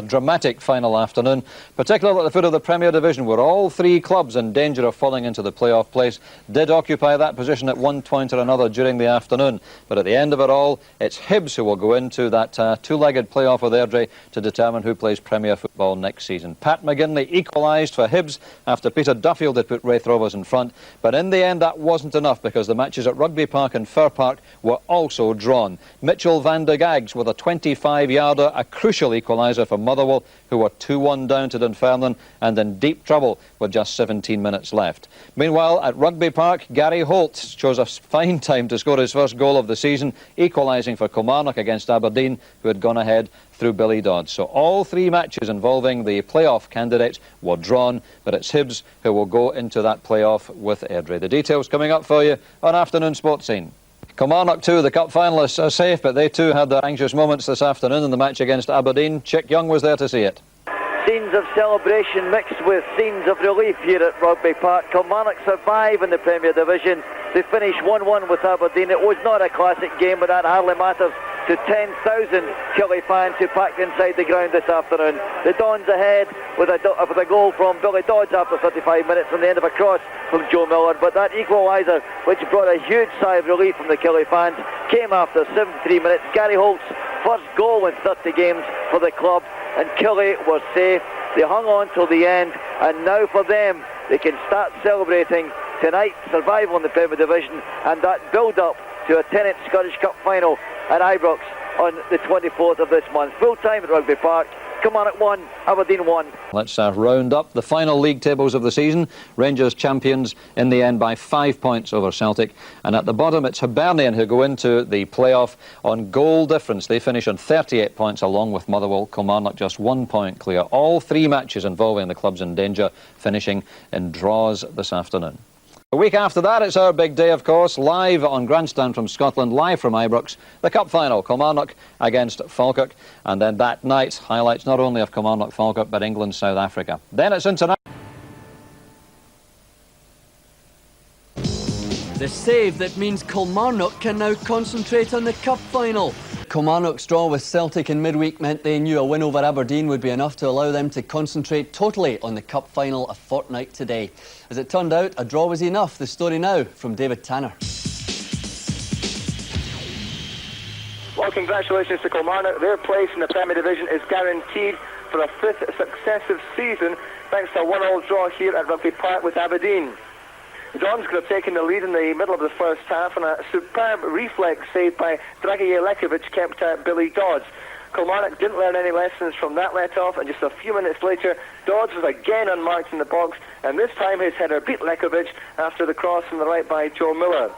A dramatic final afternoon, particularly at the foot of the Premier Division, where all three clubs in danger of falling into the playoff place did occupy that position at one point or another during the afternoon. But at the end of it all, it's Hibs who will go into that two-legged playoff with Airdrie to determine who plays Premier football next season. Pat McGinley equalised for Hibs after Peter Duffield had put Raith Rovers in front. But in the end, that wasn't enough because the matches at Rugby Park and Fir Park were also drawn. Mitchell van de Gags with a 25-yarder, a crucial equaliser for Motherwell, who were 2-1 down to Dunfermline and in deep trouble with just 17 minutes left. Meanwhile, at Rugby Park, Gary Holt chose a fine time to score his first goal of the season, equalising for Kilmarnock against Aberdeen, who had gone ahead through Billy Dodds. So all three matches involving the playoff candidates were drawn, but it's Hibs who will go into that playoff with Airdrie. The details coming up for you on Afternoon Sports Scene. Kilmarnock too, the cup finalists, are safe, but they too had their anxious moments this afternoon in the match against Aberdeen. Chick Young was there to see it. Scenes of celebration mixed with scenes of relief here at Rugby Park. Kilmarnock survive in the Premier Division. They finish 1-1 with Aberdeen. It was not a classic game, but that hardly matters to 10,000 Killie fans who packed inside the ground this afternoon. The Dons ahead with a goal from Billy Dodds after 35 minutes on the end of a cross from Joe Miller. But that equaliser, which brought a huge sigh of relief from the Killie fans, came after 73 minutes. Gary Holt's first goal in 30 games for the club, and Killie was safe. They hung on till the end, and now for them, they can start celebrating tonight's survival in the Premier Division and that build-up to a Tennent Scottish Cup final at Ibrox on the 24th of this month. Full time at Rugby Park. Kilmarnock 1, Aberdeen 1. Let's round up the final league tables of the season. Rangers champions in the end by 5 points over Celtic. And at the bottom, it's Hibernian who go into the playoff on goal difference. They finish on 38 points along with Motherwell. Kilmarnock just 1 point clear. All three matches involving the clubs in danger finishing in draws this afternoon. A week after that, it's our big day, of course, live on Grandstand from Scotland, live from Ibrox, the cup final, Kilmarnock against Falkirk. And then that night, highlights not only of Kilmarnock-Falkirk, but England-South Africa. Then it's international. The save that means Kilmarnock can now concentrate on the cup final. Kilmarnock's draw with Celtic in midweek meant they knew a win over Aberdeen would be enough to allow them to concentrate totally on the cup final a fortnight today. As it turned out, a draw was enough. The story now from David Tanner. Well, congratulations to Kilmarnock. Their place in the Premier Division is guaranteed for a fifth successive season thanks to a 1-1 draw here at Rugby Park with Aberdeen. The Dons could have taken the lead in the middle of the first half, and a superb reflex save by Lekovic kept Billy Dodds. Kilmarnock didn't learn any lessons from that let-off, and just a few minutes later, Dodds was again unmarked in the box, and this time his header beat Lekovic after the cross from the right by Joe Miller.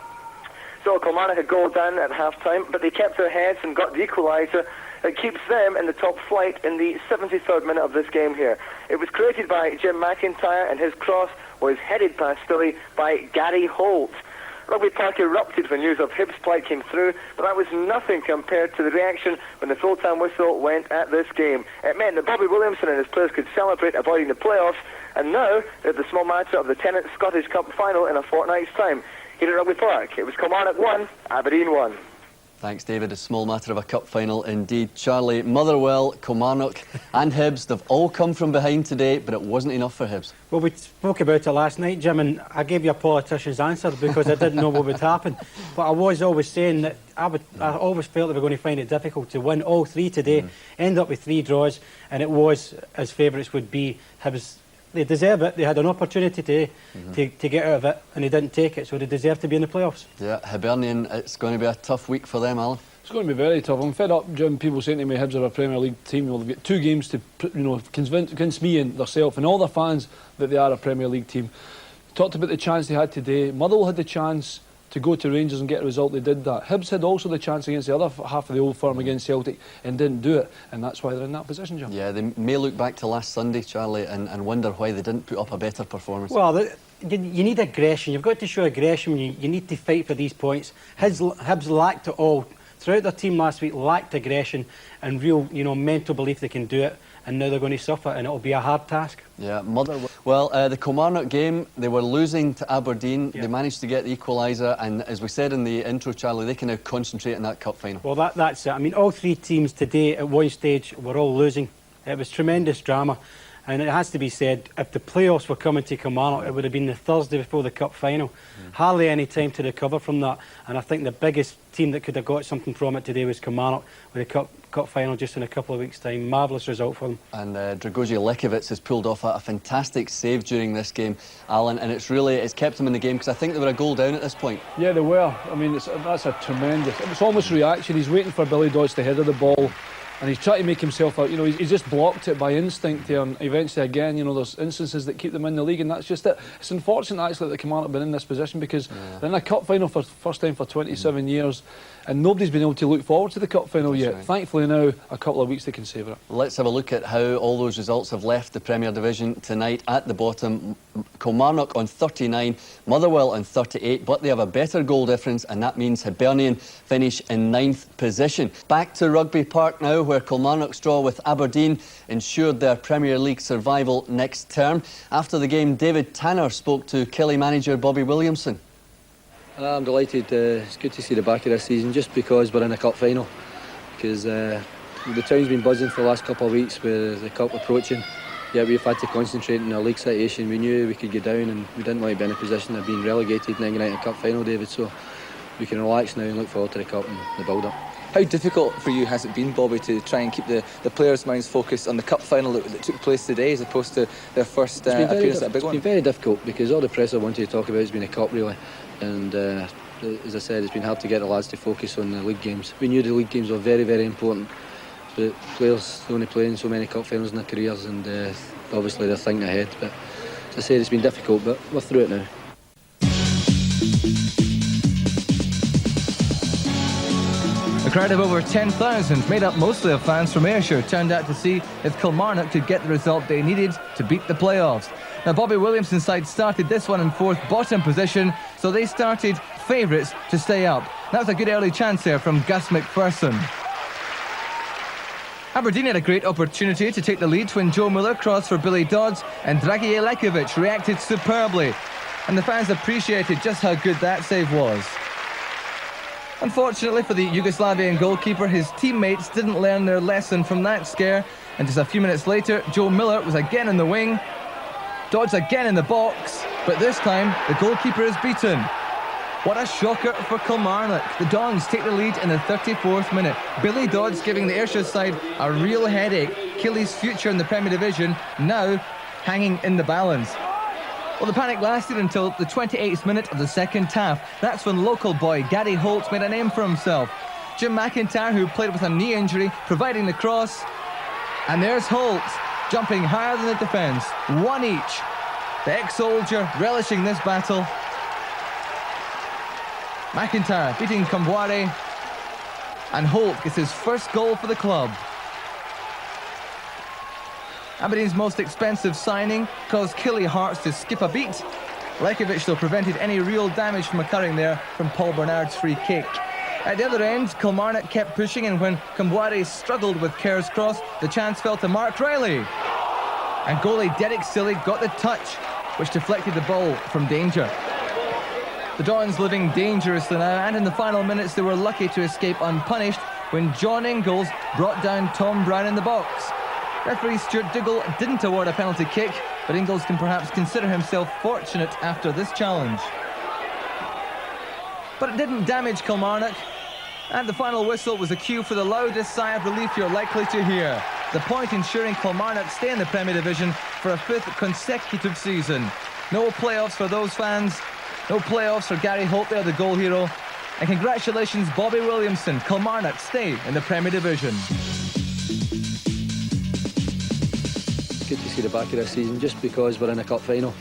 So Kilmarnock had goal down at half-time, but they kept their heads and got the equaliser. It keeps them in the top flight in the 73rd minute of this game here. It was created by Jim McIntyre, and his cross was headed past Killie by Gary Holt. Rugby Park erupted when news of Hibs' plight came through, but that was nothing compared to the reaction when the full-time whistle went at this game. It meant that Bobby Williamson and his players could celebrate avoiding the playoffs, and now they're the small matter of the Tennent Scottish Cup final in a fortnight's time. Here at Rugby Park, it was Kilmarnock 1, Aberdeen 1. Thanks, David. A small matter of a cup final indeed. Charlie, Motherwell, Kilmarnock and Hibs, they've all come from behind today, but it wasn't enough for Hibs. Well, we spoke about it last night, Jim, and I gave you a politician's answer because I didn't know what would happen. But I was always saying that I always felt they were going to find it difficult to win all three today, end up with 3 draws, and it was, as favourites would be, Hibs. They deserve it. They had an opportunity today to get out of it, and they didn't take it, so they deserve to be in the playoffs. Yeah, Hibernian, it's going to be a tough week for them, Alan. It's going to be very tough. I'm fed up, Jim, people saying to me Hibs are a Premier League team. Well, they've got 2 games to convince me and themselves and all their fans that they are a Premier League team. Talked about the chance they had today. Motherwell had the chance to go to Rangers and get a result. They did that. Hibs had also the chance against the other half of the Old Firm against Celtic and didn't do it, and that's why they're in that position, Jim. Yeah, they may look back to last Sunday, Charlie, and wonder why they didn't put up a better performance. Well, you need aggression. You've got to show aggression. You need to fight for these points. Hibs lacked it all. Throughout their team last week, lacked aggression and real, mental belief they can do it. And now they're going to suffer, and it'll be a hard task. Yeah, Well, the Kilmarnock game, they were losing to Aberdeen. Yeah. They managed to get the equaliser, and as we said in the intro, Charlie, they can now concentrate on that cup final. Well, that's it. I mean, all 3 teams today at one stage were all losing. It was tremendous drama. And it has to be said, if the playoffs were coming to Kilmarnock, it would have been the Thursday before the cup final. Hardly any time to recover from that. And I think the biggest team that could have got something from it today was Kilmarnock, with the cup final just in a couple of weeks' time. Marvellous result for them. And Dragoje Lekovic has pulled off a fantastic save during this game, Alan, and it's kept them in the game, because I think they were a goal down at this point. Yeah, they were. I mean, that's a tremendous... It's almost reaction. He's waiting for Billy Dodds to header the ball, and he's trying to make himself out. You know, he's just blocked it by instinct here, and eventually again, you know, there's instances that keep them in the league, and that's just it. It's unfortunate actually that Kilmarnock have been in this position, because they're in a cup final for the first time for 27 years, and nobody's been able to look forward to the cup final yet. Right. Thankfully now, a couple of weeks they can savour it. Let's have a look at how all those results have left the Premier Division tonight. At the bottom, Kilmarnock on 39, Motherwell on 38, but they have a better goal difference, and that means Hibernian finish in 9th position. Back to Rugby Park now, where Kilmarnock's draw with Aberdeen ensured their Premier League survival next term. After the game, David Tanner spoke to Killie manager Bobby Williamson. I'm delighted. It's good to see the back of this season, just because we're in a cup final. Because the town's been buzzing for the last couple of weeks with the cup approaching. Yeah, we've had to concentrate on our league situation. We knew we could go down, and we didn't want to be in a position of being relegated and then a cup final, David. So we can relax now and look forward to the cup and the build-up. How difficult for you has it been, Bobby, to try and keep the players' minds focused on the cup final that took place today, as opposed to their first appearance at a big one? It's been very difficult, because all the press I wanted to talk about has been a cup, really. And as I said, it's been hard to get the lads to focus on the league games. We knew the league games were very, very important, but players only play in so many cup finals in their careers, and obviously they're thinking ahead. But as I said, it's been difficult, but we're through it now. A crowd of over 10,000, made up mostly of fans from Ayrshire, turned out to see if Kilmarnock could get the result they needed to beat the playoffs. Now, Bobby Williamson's side started this one in 4th bottom position, so they started favourites to stay up. That was a good early chance there from Gus MacPherson. Aberdeen had a great opportunity to take the lead when Joe Miller crossed for Billy Dodds, and Dragoje Lekovic reacted superbly. And the fans appreciated just how good that save was. Unfortunately for the Yugoslavian goalkeeper, his teammates didn't learn their lesson from that scare, and just a few minutes later, Joe Miller was again in the wing. Dodds again in the box, but this time the goalkeeper is beaten. What a shocker for Kilmarnock. The Dons take the lead in the 34th minute. Billy Dodds giving the Ayrshire side a real headache. Killie's future in the Premier Division now hanging in the balance. Well, the panic lasted until the 28th minute of the second half. That's when local boy Gary Holt made a name for himself. Jim McIntyre, who played with a knee injury, providing the cross. And there's Holt, jumping higher than the defence. One each. The ex-soldier relishing this battle. McIntyre beating Kambware. And Holt gets his first goal for the club. Aberdeen's most expensive signing caused Killie hearts to skip a beat. Lekovic, though, prevented any real damage from occurring there from Paul Bernard's free kick. At the other end, Kilmarnock kept pushing, and when Kambware struggled with Kerr's cross, the chance fell to Mark Reilly. And goalie Derek Silly got the touch, which deflected the ball from danger. The Dons living dangerously now, and in the final minutes they were lucky to escape unpunished when John Ingalls brought down Tom Brown in the box. Referee Stuart Dougal didn't award a penalty kick, but Ingalls can perhaps consider himself fortunate after this challenge. But it didn't damage Kilmarnock, and the final whistle was a cue for the loudest sigh of relief you're likely to hear. The point ensuring Kilmarnock stay in the Premier Division for a 5th consecutive season. No playoffs for those fans, no playoffs for Gary Holt there, the goal hero, and congratulations Bobby Williamson. Kilmarnock stay in the Premier Division. Good to see the back of this season, just because we're in a cup final.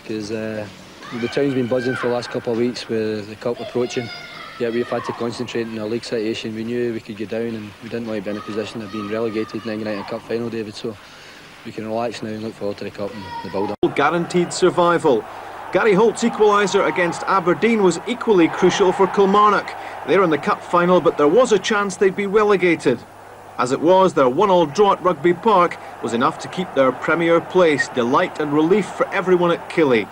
Because the town's been buzzing for the last couple of weeks with the cup approaching. Yeah, we've had to concentrate on our league situation. We knew we could go down, and we didn't want to be in a position of being relegated and then a cup final, David. So we can relax now and look forward to the cup and the build-up. Guaranteed survival. Gary Holt's equaliser against Aberdeen was equally crucial for Kilmarnock. They're in the cup final, but there was a chance they'd be relegated. As it was, their 1-1 draw at Rugby Park was enough to keep their Premier place. Delight and relief for everyone at Killie.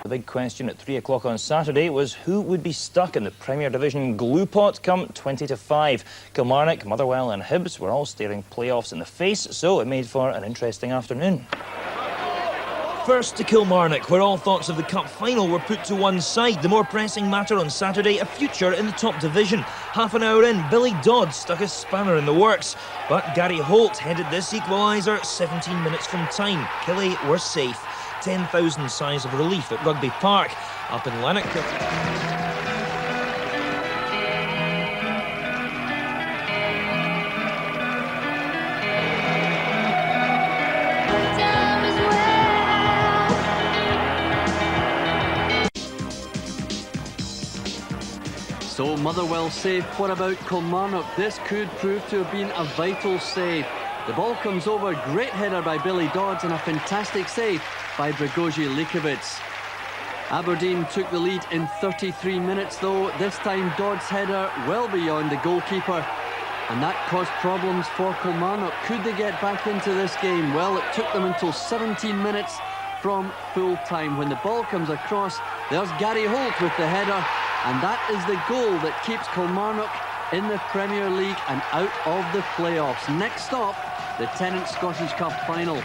The big question at 3 o'clock on Saturday was who would be stuck in the Premier Division glue pot come 20-5. Kilmarnock, Motherwell and Hibs were all staring playoffs in the face, so it made for an interesting afternoon. First to Kilmarnock, where all thoughts of the cup final were put to one side. The more pressing matter on Saturday, a future in the top division. Half an hour in, Billy Dodd stuck a spanner in the works. But Gary Holt headed this equaliser 17 minutes from time. Killie were safe. 10,000 sighs of relief at Rugby Park. Up in Lanark. So Motherwell safe. What about Kilmarnock? This could prove to have been a vital save. The ball comes over, great header by Billy Dodds and a fantastic save by Lekovic. Aberdeen took the lead in 33 minutes though. This time Dodds' header well beyond the goalkeeper. And that caused problems for Kilmarnock. Could they get back into this game? Well, it took them until 17 minutes from full time. When the ball comes across, there's Gary Holt with the header. And that is the goal that keeps Kilmarnock in the Premier League and out of the playoffs. Next stop, the Tennant Scottish Cup final.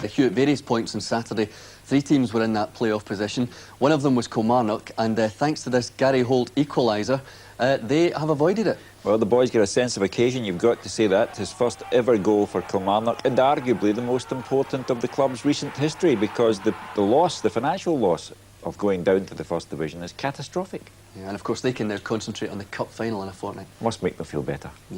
Hugh, at various points on Saturday, 3 teams were in that playoff position. One of them was Kilmarnock, and thanks to this Gary Holt equaliser, they have avoided it. Well, the boys get a sense of occasion, you've got to say that. His first ever goal for Kilmarnock, and arguably the most important of the club's recent history, because the loss, the financial loss of going down to the First Division is catastrophic. Yeah, and of course they can now concentrate on the cup final in a fortnight. Must make them feel better. Yeah.